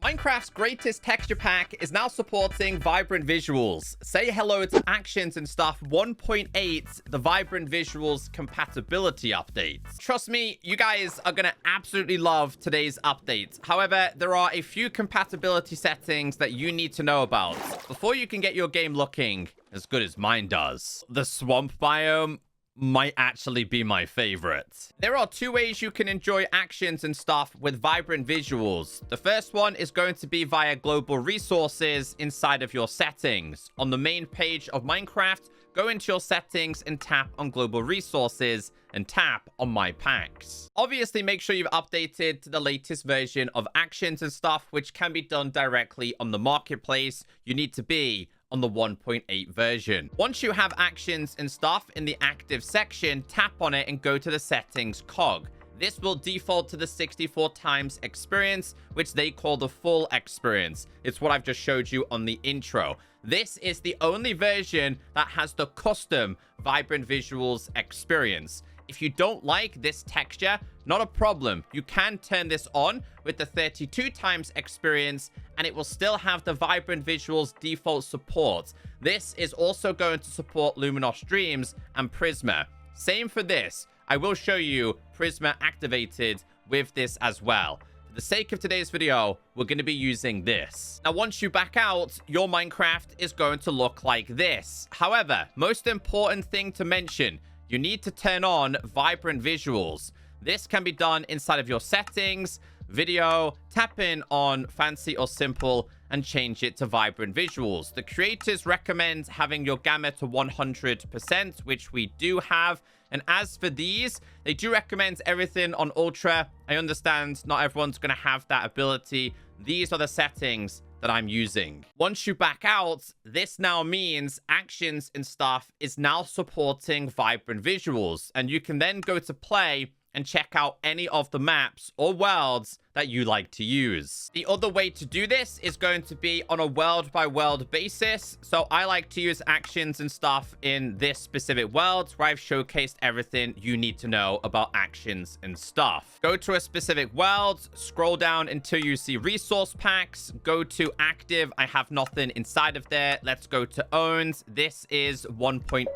Minecraft's greatest texture pack is now supporting vibrant visuals. Say hello to Actions and Stuff 1.8, the vibrant visuals compatibility update. Trust me, you guys are gonna absolutely love today's update. However, there are a few compatibility settings that you need to know about before you can get your game looking as good as mine does. The swamp biome might actually be my favorite. There are two ways you can enjoy Actions and Stuff with vibrant visuals. The first one is going to be via global resources inside of your settings. On the main page of Minecraft, go into your settings and tap on global resources and tap on my packs. Obviously, make sure you've updated to the latest version of Actions and Stuff, which can be done directly on the marketplace. You need to be on the 1.8 version. Once you have Actions and Stuff in the active section, tap on it and go to the settings cog. This will default to the 64 times experience, which they call the full experience. It's what I've just showed you on the intro. This is the only version that has the custom vibrant visuals experience. If you don't like this texture, not a problem. You can turn this on with the 32 times experience and it will still have the vibrant visuals default support. This is also going to support Luminos Dreams and Prizma. Same for this. I will show you Prizma activated with this as well. For the sake of today's video, we're going to be using this. Now, once you back out, your Minecraft is going to look like this. However, most important thing to mention, you need to turn on vibrant visuals. This can be done inside of your settings, video, tap in on fancy or simple and change it to vibrant visuals. The creators recommend having your gamma to 100%, which we do have. And as for these, they do recommend everything on ultra. I understand not everyone's going to have that ability. These are the settings that I'm using. Once you back out, this now means Actions and Stuff is now supporting vibrant visuals, and you can then go to play and check out any of the maps or worlds that you like to use. The other way to do this is going to be on a world by world basis. So I like to use Actions and Stuff in this specific world where I've showcased everything you need to know about Actions and Stuff. Go to a specific world, scroll down until you see resource packs, go to active. I have nothing inside of there. Let's go to owned. This is 1.8.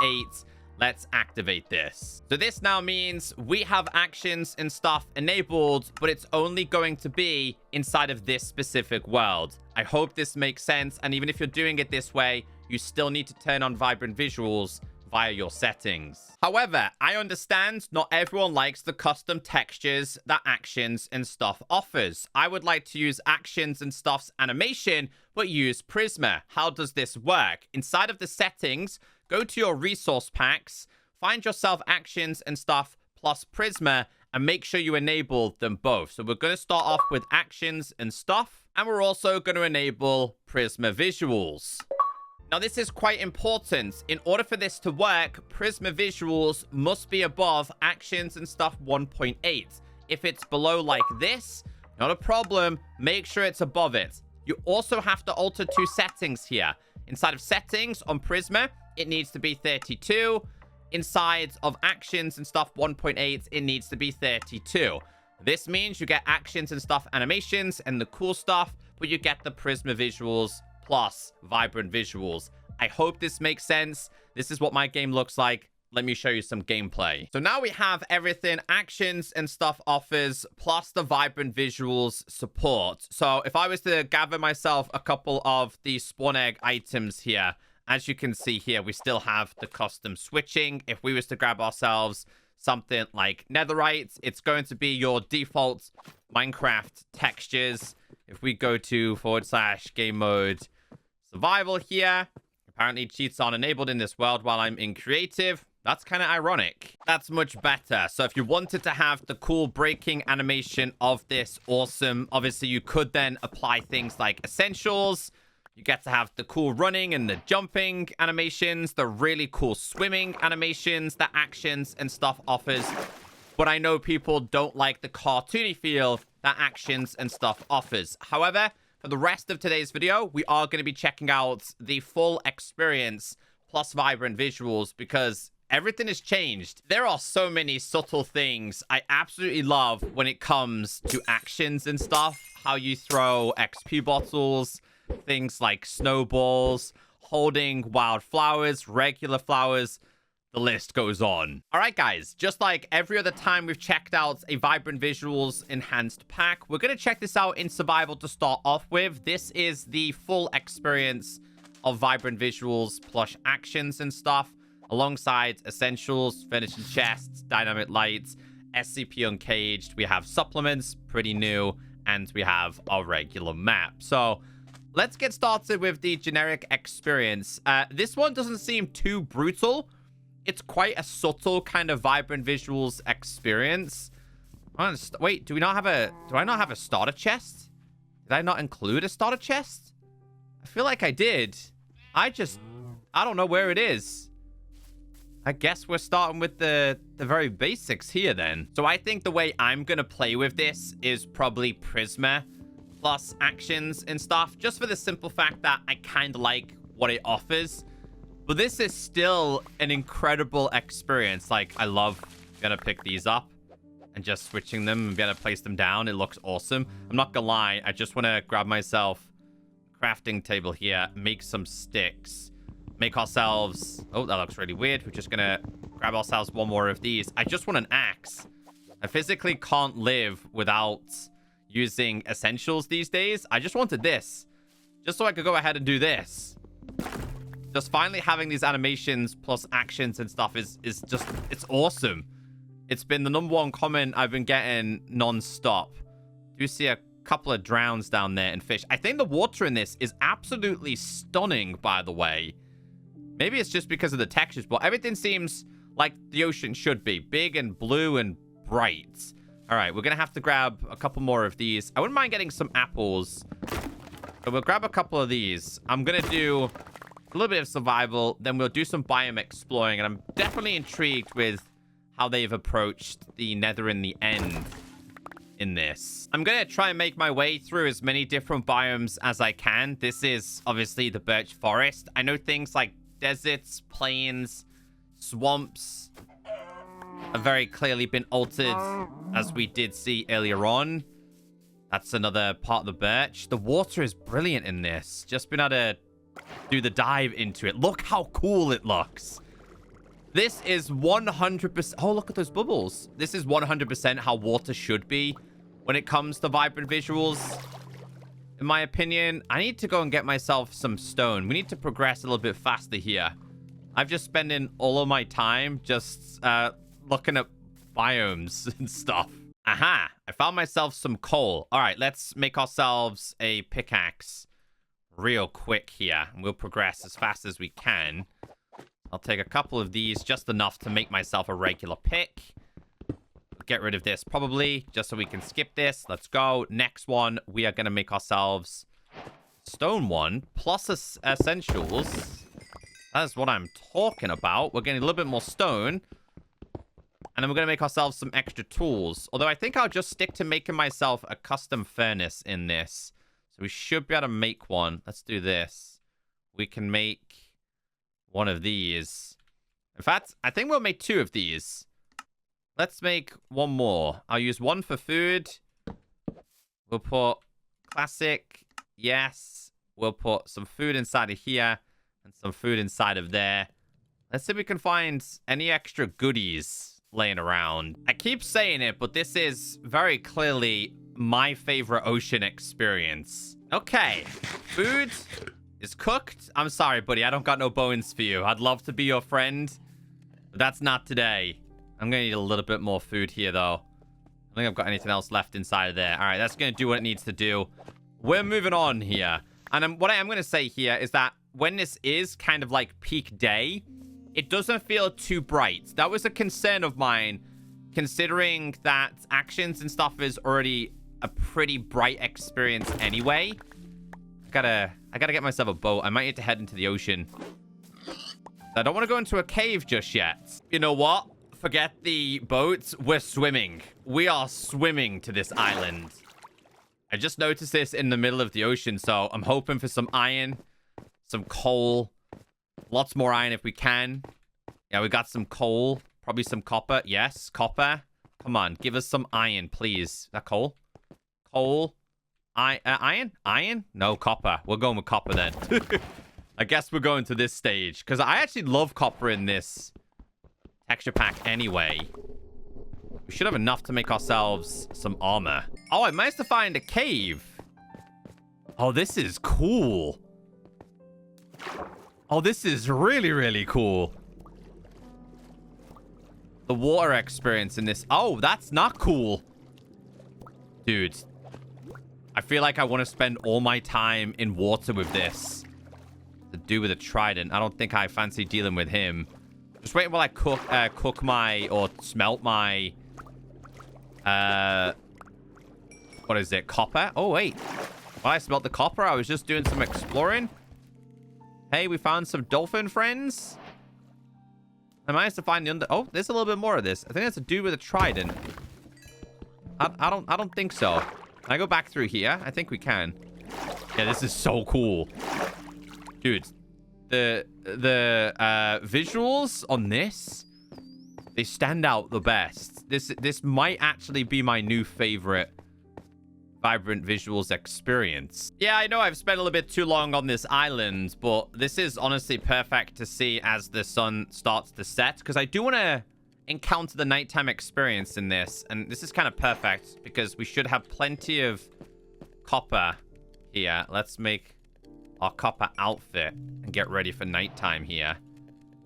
Let's activate this. So this now means we have Actions and Stuff enabled, but it's only going to be inside of this specific world. I hope this makes sense. And even if you're doing it this way, you still need to turn on vibrant visuals via your settings. However, I understand not everyone likes the custom textures that Actions and Stuff offers. I would like to use Actions and Stuff's animation, but use Prizma. How does this work? Inside of the settings, go to your resource packs, find yourself Actions and Stuff plus Prizma, and make sure you enable them both. So we're going to start off with Actions and Stuff, and we're also going to enable Prizma visuals. Now, this is quite important. In order for this to work, Prizma visuals must be above Actions and Stuff 1.8. If it's below like this, not a problem. Make sure it's above it. You also have to alter two settings here. Inside of settings on Prizma, it needs to be 32. Inside of Actions and Stuff 1.8, it needs to be 32. This means you get Actions and Stuff animations and the cool stuff, but you get the Prizma visuals plus vibrant visuals. I hope this makes sense. This is what my game looks like. Let me show you some gameplay. So now we have everything Actions and Stuff offers, plus the vibrant visuals support. So if I was to gather myself a couple of the spawn egg items here, as you can see here, we still have the custom switching. If we was to grab ourselves something like netherite, it's going to be your default Minecraft textures. If we go to / game mode survival here, apparently cheats aren't enabled in this world while I'm in creative. That's kind of ironic. That's much better. So if you wanted to have the cool breaking animation of this, awesome. Obviously, you could then apply things like essentials. You get to have the cool running and the jumping animations, the really cool swimming animations that Actions and Stuff offers. But I know people don't like the cartoony feel that Actions and Stuff offers. However, for the rest of today's video, we are going to be checking out the full experience plus vibrant visuals because Everything has changed. There are so many subtle things I absolutely love when it comes to actions and stuff. How you throw XP bottles, things like snowballs, holding wild flowers, regular flowers. The list goes on. All right, guys, just like every other time we've checked out a Vibrant Visuals enhanced pack, we're going to check this out in survival to start off with. This is the full experience of Vibrant Visuals plus actions and stuff, alongside essentials, finishing chests, dynamic lights, SCP Uncaged. We have supplements, pretty new, and we have our regular map. So let's get started with the generic experience. This one doesn't seem too brutal. It's quite a subtle kind of Vibrant Visuals experience. Wait, do I not have a starter chest? Did I not include a starter chest? I feel like I did. I don't know where it is. I guess we're starting with the very basics here then. So I think the way I'm going to play with this is probably Prizma plus actions and stuff, just for the simple fact that I kind of like what it offers. But this is still an incredible experience. Like, I love gonna pick these up and just switching them and being able to place them down. It looks awesome. I'm not gonna lie. I just want to grab myself a crafting table here, make some sticks, make ourselves... Oh, that looks really weird. We're just gonna grab ourselves one more of these. I just want an axe. I physically can't live without using essentials these days. I just wanted this, just so I could go ahead and do this. Just finally having these animations plus actions and stuff is just, it's awesome. It's been the #1 comment I've been getting non-stop. Do you see a couple of drowns down there and fish? I think the water in this is absolutely stunning, by the way. Maybe it's just because of the textures, but everything seems like the ocean should be. Big and blue and bright. All right, we're going to have to grab a couple more of these. I wouldn't mind getting some apples. So we'll grab a couple of these. I'm going to do a little bit of survival, then we'll do some biome exploring, and I'm definitely intrigued with how they've approached the Nether in the end in this. I'm going to try and make my way through as many different biomes as I can. This is obviously the birch forest. I know things like deserts, plains, swamps have very clearly been altered, as we did see earlier on. That's another part of the birch. The water is brilliant in this. Just been able to do the dive into it. Look how cool it looks. This is 100%... Oh, look at those bubbles. This is 100% how water should be when it comes to Vibrant Visuals. In my opinion, I need to go and get myself some stone. We need to progress a little bit faster here. I've just spending all of my time just looking at biomes and stuff. Aha! I found myself some coal. All right, let's make ourselves a pickaxe real quick here, and we'll progress as fast as we can. I'll take a couple of these, just enough to make myself a regular pick. Get rid of this probably, just so we can skip this. Let's go. Next one, we are going to make ourselves stone one, plus essentials. That is what I'm talking about. We're getting a little bit more stone. And then we're going to make ourselves some extra tools. Although I think I'll just stick to making myself a custom furnace in this. So we should be able to make one. Let's do this. We can make one of these. In fact, I think we'll make 2 of these. Let's make one more. I'll use one for food. We'll put classic. Yes. We'll put some food inside of here and some food inside of there. Let's see if we can find any extra goodies laying around. I keep saying it, but this is very clearly my favorite ocean experience. Okay, food is cooked. I'm sorry, buddy. I don't got no bones for you. I'd love to be your friend, but that's not today. I'm gonna need a little bit more food here, though. I don't think I've got anything else left inside of there. All right, that's gonna do what it needs to do. We're moving on here. And what I am gonna say here is that when this is kind of like peak day, it doesn't feel too bright. That was a concern of mine, considering that actions and stuff is already a pretty bright experience anyway. I gotta get myself a boat. I might need to head into the ocean. I don't want to go into a cave just yet. You know what? Forget the boats. We're swimming. We are swimming to this island. I just noticed this in the middle of the ocean, so I'm hoping for some iron, some coal, lots more iron if we can. Yeah, we got some coal. Probably some copper. Yes, copper. Come on, give us some iron, please. Is that coal? Coal. Iron? Iron? No, copper. We're going with copper then. I guess we're going to this stage. Because I actually love copper in this texture pack anyway. We should have enough to make ourselves some armor. Oh, I managed to find a cave. Oh, this is cool. Oh, this is really, really cool. The water experience in this. Oh, that's not cool. Dude. I feel like I want to spend all my time in water with this. To do with a trident. I don't think I fancy dealing with him. Just wait while I cook my, or smelt my, what is it? Copper? Oh, wait. While I smelt the copper, I was just doing some exploring. Hey, we found some dolphin friends. I managed to find the under... Oh, there's a little bit more of this. I think that's to do with a trident. I don't think so. Can I go back through here? I think we can. Yeah, this is so cool. Dude, the visuals on this, they stand out the best. This might actually be my new favorite vibrant visuals experience. Yeah, I know I've spent a little bit too long on this island, but this is honestly perfect to see as the sun starts to set, because I do want to encounter the nighttime experience in this, and this is kind of perfect because we should have plenty of copper here. Let's make our copper outfit and get ready for nighttime here.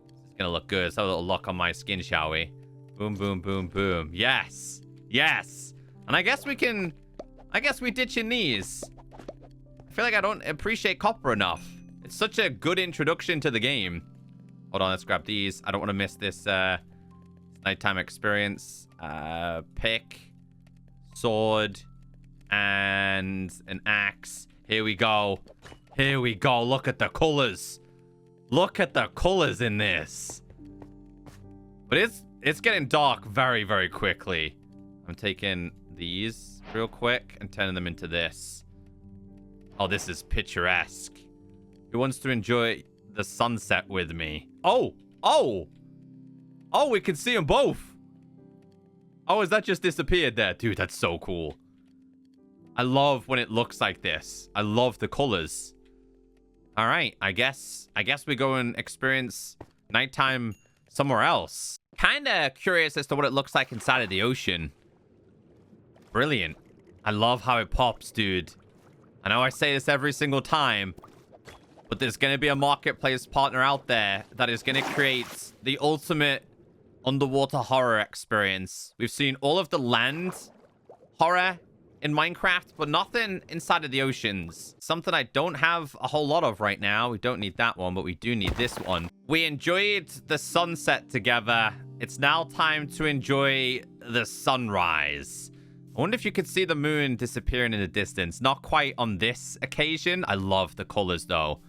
It's gonna look good. Let's have a little look on my skin, shall we? Boom, boom, boom, boom. Yes. Yes. And I guess we ditch in these. I feel like I don't appreciate copper enough. It's such a good introduction to the game. Hold on, let's grab these. I don't want to miss this nighttime experience. Pick, sword, and an axe. Here we go. Here we go. Look at the colors. Look at the colors in this. But it's getting dark very, very quickly. I'm taking these real quick and turning them into this. Oh, this is picturesque. Who wants to enjoy the sunset with me? Oh, we can see them both. Oh, has that just disappeared there? Dude, that's so cool. I love when it looks like this. I love the colors. All right, I guess we go and experience nighttime somewhere else. Kind of curious as to what it looks like inside of the ocean. Brilliant. I love how it pops, dude. I know I say this every single time, but there's going to be a marketplace partner out there that is going to create the ultimate underwater horror experience. We've seen all of the land horror in Minecraft, but nothing inside of the oceans. Something I don't have a whole lot of right now. We don't need that one, but we do need this one. We enjoyed the sunset together. It's now time to enjoy the sunrise. I wonder if you could see the moon disappearing in the distance. Not quite on this occasion. I love the colors, though.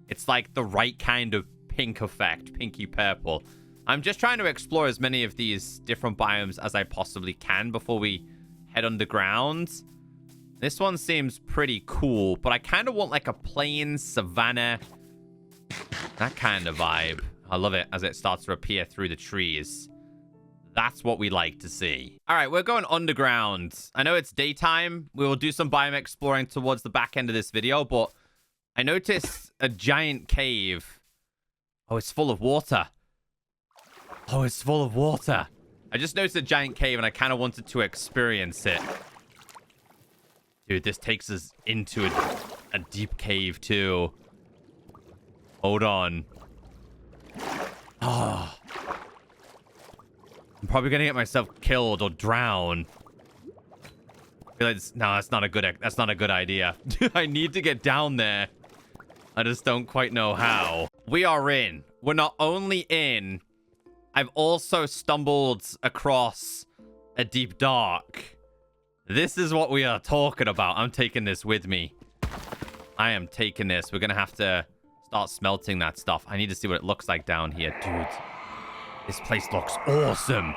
It's like the right kind of pink effect, pinky purple. I'm just trying to explore as many of these different biomes as I possibly can before we head underground. This one seems pretty cool, but I kind of want like a plain savanna, that kind of vibe. I love it as it starts to appear through the trees. That's what we like to see. All right, we're going underground. I know it's daytime. We will do some biome exploring towards the back end of this video, but I noticed a giant cave. Oh, it's full of water. Oh, it's full of water. I just noticed a giant cave and I kind of wanted to experience it. Dude, this takes us into a deep cave too. Hold on. Oh. I'm probably gonna get myself killed or drown. I feel like no, that's not a good idea. I need to get down there. I just don't quite know how. We are in. We're not only in, I've also stumbled across a deep dark. This is what we are talking about. I'm taking this with me. I am taking this. We're gonna have to start smelting that stuff. I need to see what it looks like down here, dude. This place looks awesome.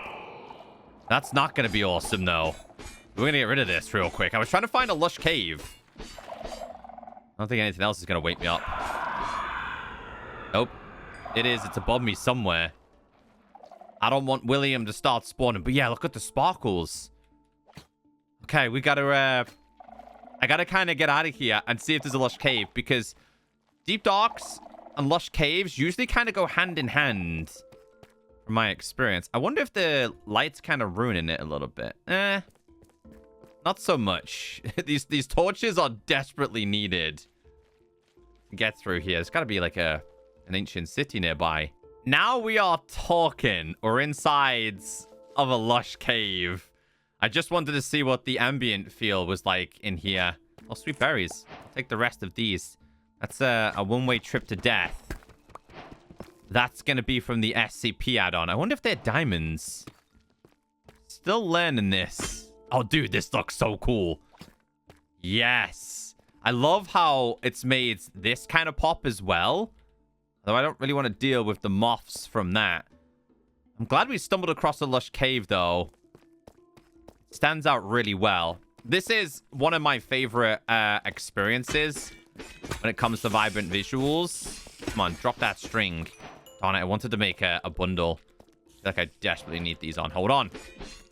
That's not going to be awesome, though. We're going to get rid of this real quick. I was trying to find a Lush Cave. I don't think anything else is going to wake me up. Nope. It is. It's above me somewhere. I don't want William to start spawning. But yeah, look at the sparkles. Okay, we gotta, I gotta kind of get out of here and see if there's a Lush Cave, because Deep Darks and Lush Caves usually kind of go hand in hand from my experience. I wonder if the light's kind of ruining it a little bit. Not so much. These torches are desperately needed to get through here. There's got to be like an ancient city nearby. Now we are talking. We're inside of a Lush Cave. I just wanted to see what the ambient feel was like in here. Oh, sweet berries. I'll take the rest of these. That's a one-way trip to death. That's going to be from the SCP add-on. I wonder if they're diamonds. Still learning this. Oh, dude, this looks so cool. Yes. I love how it's made this kind of pop as well. Though I don't really want to deal with the moths from that. I'm glad we stumbled across a Lush Cave, though. Stands out really well. This is one of my favorite experiences when it comes to vibrant visuals. Come on, drop that string. Darn it, I wanted to make a bundle. I feel like I desperately need these on. Hold on.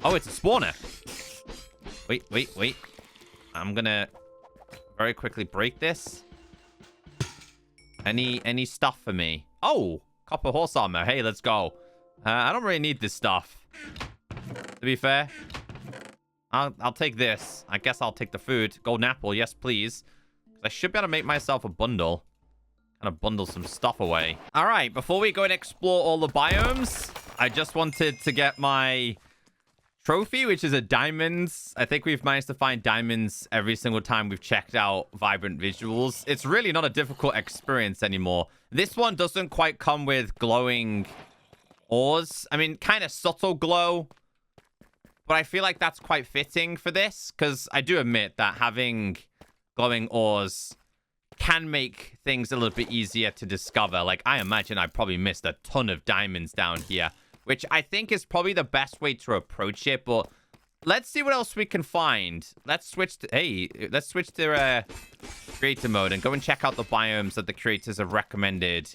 Oh, it's a spawner. Wait. I'm gonna very quickly break this. Any stuff for me? Oh, copper horse armor. Hey, let's go. I don't really need this stuff, to be fair. I'll take this. I guess I'll take the food. Golden apple, yes, please. I should be able to make myself a bundle. Kind of bundle some stuff away. All right, before we go and explore all the biomes, I just wanted to get my trophy, which is a diamond. I think we've managed to find diamonds every single time we've checked out vibrant visuals. It's really not a difficult experience anymore. This one doesn't quite come with glowing ores. I mean, kind of subtle glow. But I feel like that's quite fitting for this, because I do admit that having glowing ores can make things a little bit easier to discover. Like, I imagine I probably missed a ton of diamonds down here, which I think is probably the best way to approach it. But let's see what else we can find. Let's switch to creator mode and go and check out the biomes that the creators have recommended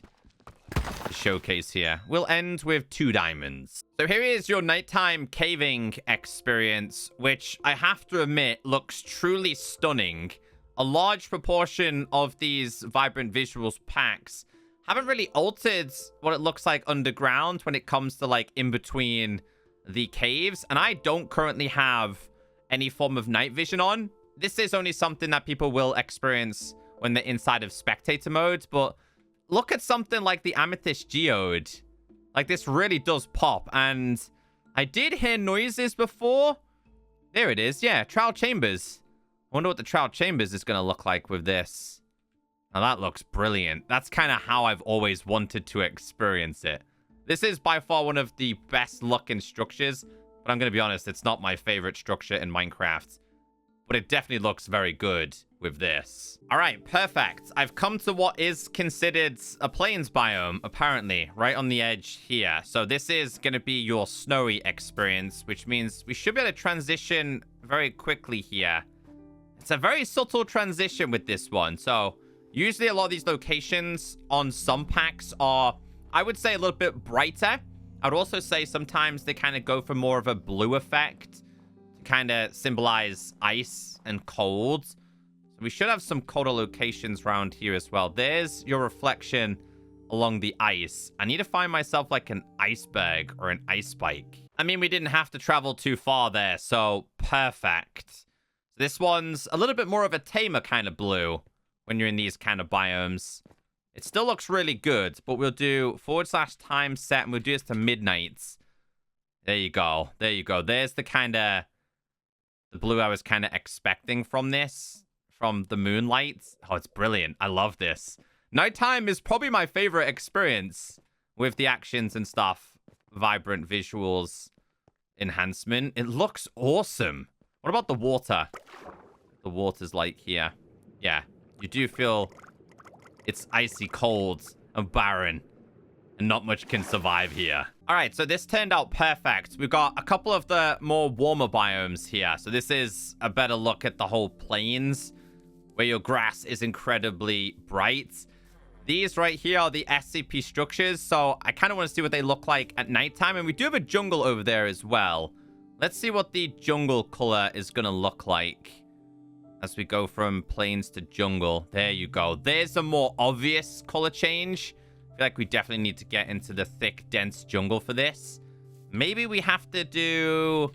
to showcase here. We'll end with 2 diamonds. So here is your nighttime caving experience, which I have to admit looks truly stunning. A large proportion of these vibrant visuals packs haven't really altered what it looks like underground when it comes to like in between the caves. And I don't currently have any form of night vision on. This is only something that people will experience when they're inside of spectator mode. But look at something like the Amethyst Geode. Like, this really does pop. And I did hear noises before. There it is. Yeah, Trial Chambers. I wonder what the Trial Chambers is going to look like with this. Now, that looks brilliant. That's kind of how I've always wanted to experience it. This is by far one of the best looking structures. But I'm going to be honest, it's not my favorite structure in Minecraft. But it definitely looks very good with this. All right, perfect. I've come to what is considered a plains biome, apparently, right on the edge here. So this is going to be your snowy experience, which means we should be able to transition very quickly here. It's a very subtle transition with this one. So usually a lot of these locations on some packs are, I would say, a little bit brighter. I'd also say sometimes they kind of go for more of a blue effect to kind of symbolize ice and cold. So we should have some colder locations around here as well. There's your reflection along the ice. I need to find myself like an iceberg or an ice spike. I mean, we didn't have to travel too far there, so perfect. This one's a little bit more of a tamer kind of blue when you're in these kind of biomes. It still looks really good, but we'll do /time set, and we'll do this to midnight. There you go. There you go. There's the kind of the blue I was kind of expecting from this, from the moonlight. Oh, it's brilliant. I love this. Nighttime is probably my favorite experience with the actions and stuff. Vibrant visuals enhancement. It looks awesome. What about the water? The water's like here. Yeah, you do feel it's icy cold and barren, and not much can survive here. All right, so this turned out perfect. We've got a couple of the more warmer biomes here. So this is a better look at the whole plains, where your grass is incredibly bright. These right here are the SCP structures, so I kind of want to see what they look like at nighttime. And we do have a jungle over there as well. Let's see what the jungle color is going to look like as we go from plains to jungle. There you go. There's a more obvious color change. I feel like we definitely need to get into the thick, dense jungle for this. Maybe we have to do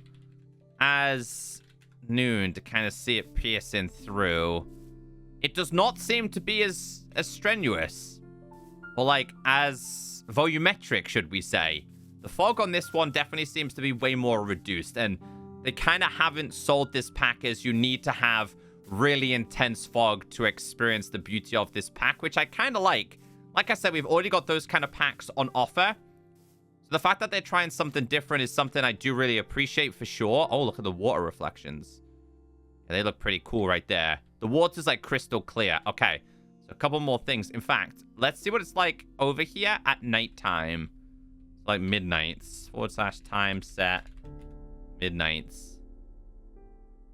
as noon to kind of see it piercing through. It does not seem to be as strenuous, or like as volumetric, should we say. The fog on this one definitely seems to be way more reduced, and they kind of haven't sold this pack as you need to have really intense fog to experience the beauty of this pack, which I kind of like. Like I said, we've already got those kind of packs on offer. So the fact that they're trying something different is something I do really appreciate for sure. Oh, look at the water reflections. Yeah, they look pretty cool right there. The water's like crystal clear. Okay, so a couple more things. In fact, let's see what it's like over here at nighttime. It's like midnights. / time set. Midnights.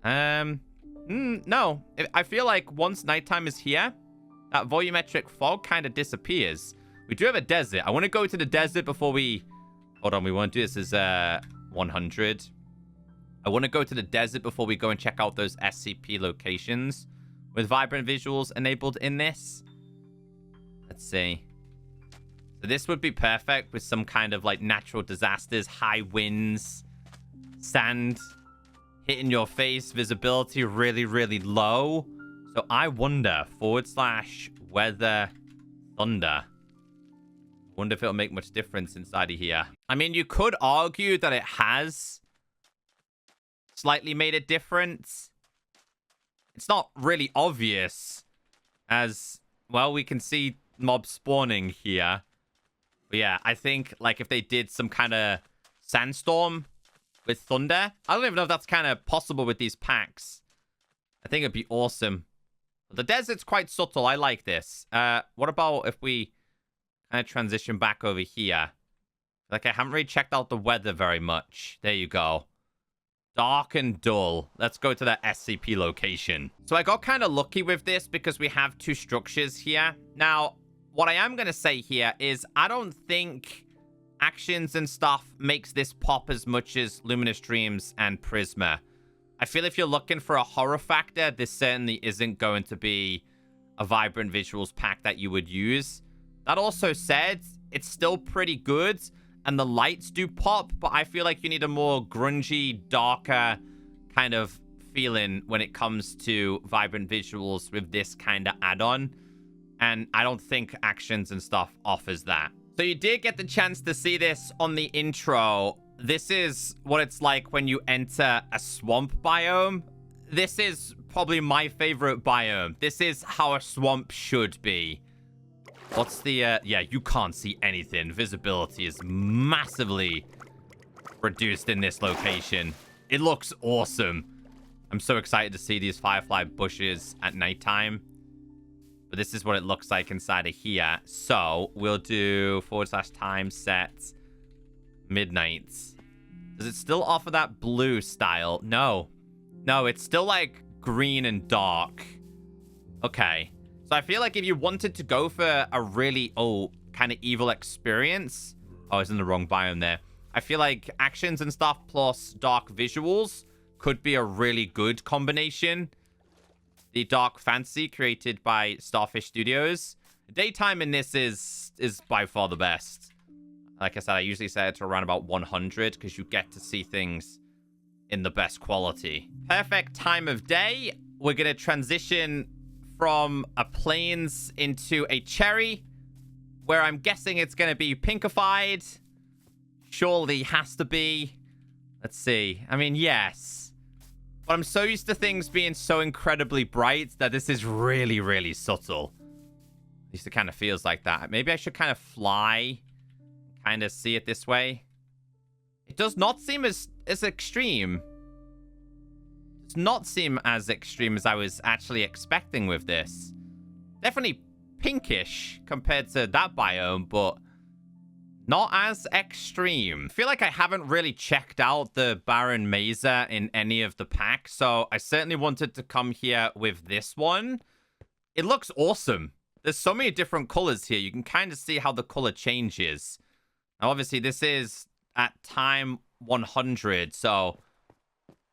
No. I feel like once nighttime is here, that volumetric fog kind of disappears. We do have a desert. I want to go to the desert before we... Hold on, we want to do this as 100. I want to go to the desert before we go and check out those SCP locations with vibrant visuals enabled in this. Let's see. So this would be perfect with some kind of like natural disasters, high winds, sand hitting your face, visibility really, really low. So I wonder, / weather thunder. Wonder if it'll make much difference inside of here. I mean, you could argue that it has slightly made a difference. It's not really obvious as, well, we can see mobs spawning here. But yeah, I think like if they did some kind of sandstorm with thunder, I don't even know if that's kind of possible with these packs. I think it'd be awesome. The desert's quite subtle. I like this. What about if we kind of transition back over here? Like, I haven't really checked out the weather very much. There you go. Dark and dull. Let's go to that SCP location. So I got kind of lucky with this because we have two structures here. Now, what I am going to say here is I don't think actions and stuff makes this pop as much as Luminous Dreams and Prizma. I feel if you're looking for a horror factor, this certainly isn't going to be a vibrant visuals pack that you would use. That also said, it's still pretty good, and the lights do pop, but I feel like you need a more grungy, darker kind of feeling when it comes to vibrant visuals with this kind of add-on, and I don't think actions and stuff offers that. So you did get the chance to see this on the intro. This is what it's like when you enter a swamp biome. This is probably my favorite biome. This is how a swamp should be. What's the, yeah, you can't see anything. Visibility is massively reduced in this location. It looks awesome. I'm so excited to see these firefly bushes at nighttime. But this is what it looks like inside of here. So we'll do / time set midnights. Does it still offer that blue style? No. No, it's still like green and dark. Okay. So I feel like if you wanted to go for a really, kind of evil experience. Oh, I was in the wrong biome there. I feel like actions and stuff plus dark visuals could be a really good combination. The dark fantasy created by Starfish Studios. Daytime in this is by far the best. Like I said, I usually set it to around about 100 because you get to see things in the best quality. Perfect time of day. We're going to transition from a plains into a cherry, where I'm guessing it's going to be pinkified. Surely has to be. Let's see. I mean, yes. But I'm so used to things being so incredibly bright that this is really, really subtle. At least it kind of feels like that. Maybe I should kind of fly, kind of see it this way. It does not seem as extreme. It does not seem as extreme as I was actually expecting with this. Definitely pinkish compared to that biome, but not as extreme. I feel like I haven't really checked out the Barren Mesa in any of the packs, so I certainly wanted to come here with this one. It looks awesome. There's so many different colors here. You can kind of see how the color changes. Now, obviously, this is at time 100, so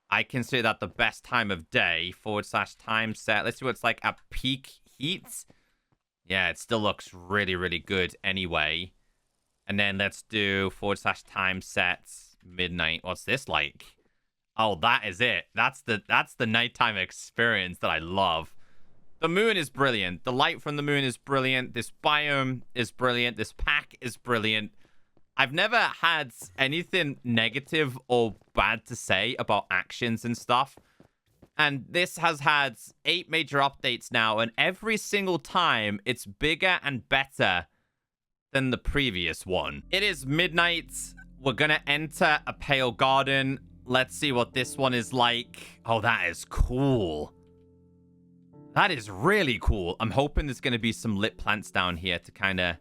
I consider that the best time of day, /time set. Let's see what it's like at peak heat. Yeah, it still looks really, really good anyway. And then let's do /time set midnight. What's this like? Oh, that is it. That's the nighttime experience that I love. The moon is brilliant. The light from the moon is brilliant. This biome is brilliant. This pack is brilliant. I've never had anything negative or bad to say about actions and stuff. And this has had 8 major updates now, and every single time it's bigger and better than the previous one. It is midnight. We're gonna enter a pale garden. Let's see what this one is like. Oh, that is cool. That is really cool. I'm hoping there's gonna be some lit plants down here to kind of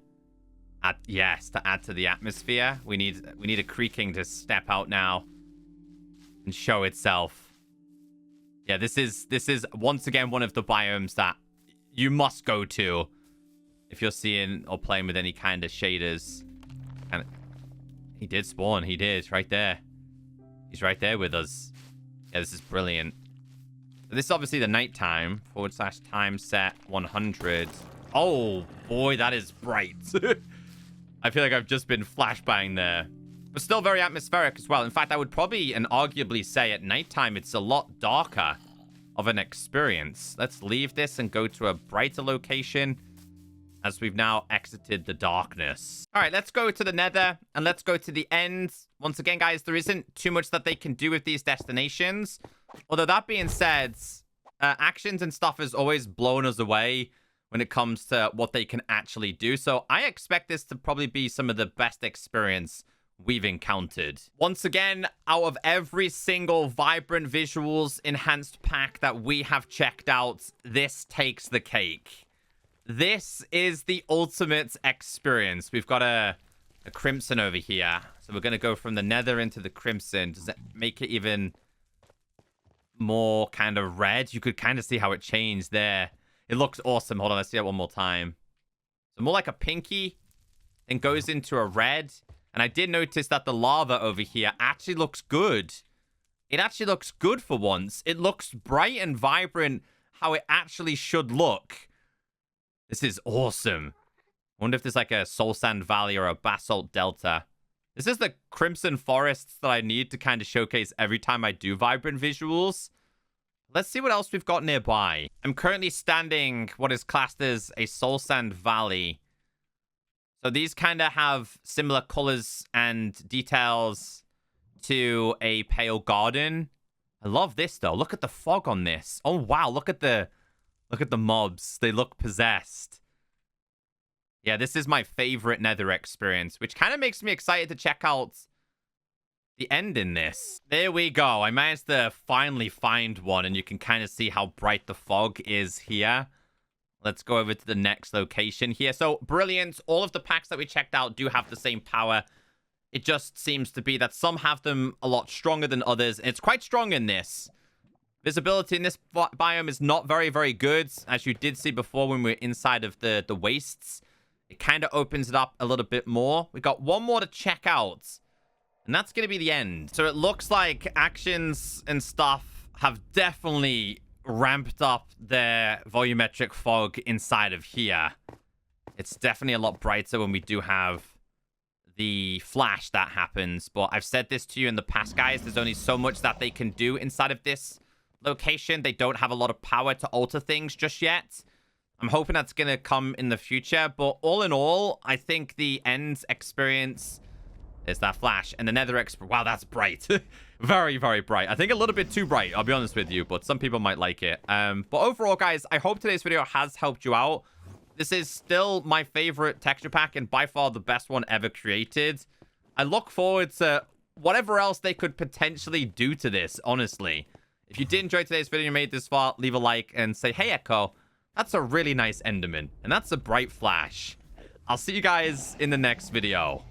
add, yes, to add to the atmosphere. We need a creaking to step out now and show itself. Yeah, this is once again one of the biomes that you must go to if you're seeing or playing with any kind of shaders. And he did spawn. He did right there. He's right there with us. Yeah, this is brilliant. So this is obviously the nighttime. /time set 100. Oh boy, that is bright. I feel like I've just been flashbang there. But still very atmospheric as well. In fact, I would probably and arguably say at nighttime it's a lot darker of an experience. Let's leave this and go to a brighter location as we've now exited the darkness. All right, let's go to the Nether and let's go to the end. Once again, guys, there isn't too much that they can do with these destinations. Although that being said, actions and stuff has always blown us away when it comes to what they can actually do. So I expect this to probably be some of the best experience we've encountered. Once again, out of every single vibrant visuals enhanced pack that we have checked out, this takes the cake. This is the ultimate experience. We've got a crimson over here. So we're going to go from the Nether into the crimson. Does it make it even more kind of red? You could kind of see how it changed there. It looks awesome. Hold on, let's see that one more time. So more like a pinky, then goes into a red. And I did notice that the lava over here actually looks good. It actually looks good for once. It looks bright and vibrant how it actually should look. This is awesome. I wonder if there's like a soul sand valley or a basalt delta. This is the crimson forests that I need to kind of showcase every time I do vibrant visuals. Let's see what else we've got nearby. I'm currently standing what is classed as a soul sand valley. So these kind of have similar colors and details to a pale garden. I love this though. Look at the fog on this. Oh wow, look at the mobs. They look possessed. Yeah, this is my favorite Nether experience, which kind of makes me excited to check out the end in this. There we go. I managed to finally find one, and you can kind of see how bright the fog is here. Let's go over to the next location here. So, brilliant. All of the packs that we checked out do have the same power. It just seems to be that some have them a lot stronger than others. And it's quite strong in this. Visibility in this biome is not very, very good. As you did see before when we were inside of the wastes. It kind of opens it up a little bit more. We got one more to check out. And that's going to be the end. So it looks like actions and stuff have definitely ramped up their volumetric fog inside of here. It's definitely a lot brighter when we do have the flash that happens. But I've said this to you in the past, guys. There's only so much that they can do inside of this location. They don't have a lot of power to alter things just yet. I'm hoping that's going to come in the future. But all in all, I think the end experience is that flash. And the Nether wow, that's bright. Very, very bright. I think a little bit too bright, I'll be honest with you. But some people might like it. But overall, guys, I hope today's video has helped you out. This is still my favorite texture pack and by far the best one ever created. I look forward to whatever else they could potentially do to this, honestly. If you did enjoy today's video and you made it this far, leave a like and say, hey, Echo, that's a really nice Enderman. And that's a bright flash. I'll see you guys in the next video.